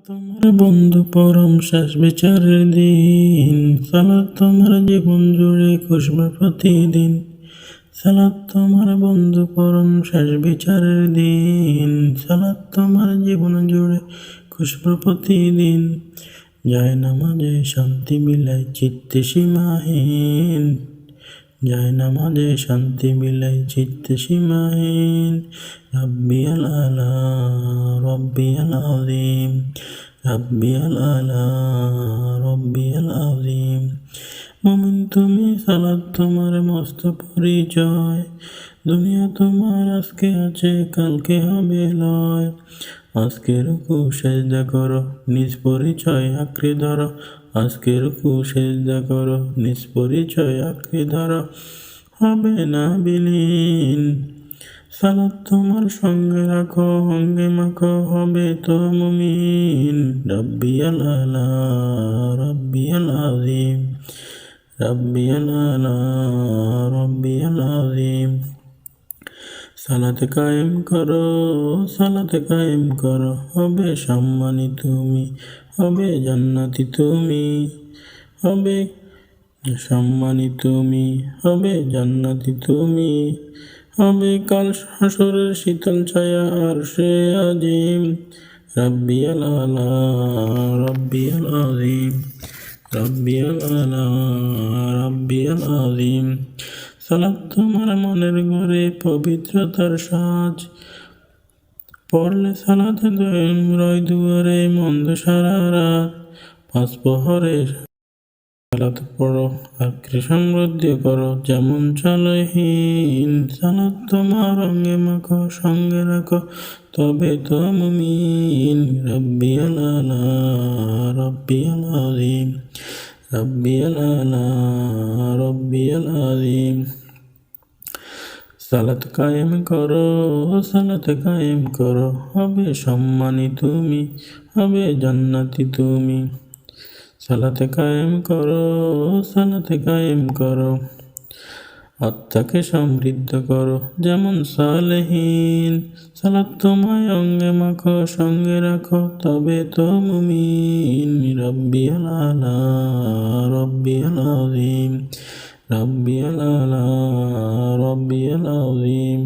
তোমার বন্ধু পরম শেষ বিচারের দিন, সালাত তোমার জীবন জুড়ে খুশবে প্রতিদিন। সালাত তোমার বন্ধু পরম শেষ বিচারের দিন, সালাত তোমার জীবন জুড়ে খুশবে প্রতিদিন। যায় নামাজে শান্তি মিলায় চিত্তে সীমাহীন, যায় নামাজে শান্তি মিলাই চিত্তে সীমাহীন। রাব্বিয়াল আলা রাব্বিয়াল আযীম, রাব্বিয়াল আলা রাব্বিয়াল আযীম। মুমিন তুমি, সালাত তোমার মস্ত পরিচয়, দুনিয়া তোমার আজকে আছে কালকে হবে লয়। আজকে রুকু সেজদা করো, নিজ পরিচয় আঁকড়ে ধরো, আজকে রুকু সেজদা করো, নিজ পরিচয় আঁকড়ে ধরো, হবে না বিলীন। সালাত তোমার সঙ্গে রাখো, অঙ্গে মাখো, হবে তো মুমিন। রাব্বিয়াল আলা রাব্বিয়াল আযীম, রাব্বিয়াল আলা রাব্বিয়াল আযীম। সালাত কায়েম করো, সালাত কায়েম করো, হবে সম্মানী তুমি, হবে জান্নাতি তুমি, হবে সম্মানী তুমি, হবে জান্নাতি তুমি, হবে কাল হাসরের শীতল ছায়া আরশে আজিম। রাব্বিয়াল আলা রাব্বিয়াল আযীম, রাব্বিয়াল আলা রাব্বিয়াল আযীম। সালাত তোমার মনের ঘরে পবিত্রতার সাজ, পড়লে সালাতে রয় দুয়ারে মন্দ সারা রাত। পাঁচ প্রহরে সালাত পড়ো, আখরি সমৃদ্ধি করো যেমন চলহীন। সালাত তোমার অঙ্গে মাখো, সঙ্গে রাখো, তবে তো মুমিন। রাব্বিয়াল আলা রাব্বিয়াল আযীম, রাব্বিয়াল আলা রাব্বিয়াল আযীম। সালাত কায়েম করো, সালাত কায়েম করো, হবে সম্মানী তুমি, হবে জান্নাতি তুমি। সালাত কায়েম করো, সালাত কায়েম করো, আত্মাকে সমৃদ্ধ করো যেমন সালেহীন। সালাত তোমায় অঙ্গে মাখো, সঙ্গে রাখো, তবে তো মুমিন। রাব্বিয়াল আলা রাব্বিয়াল আযীম, রাব্বিয়াল আলা রাব্বিয়াল আযীম।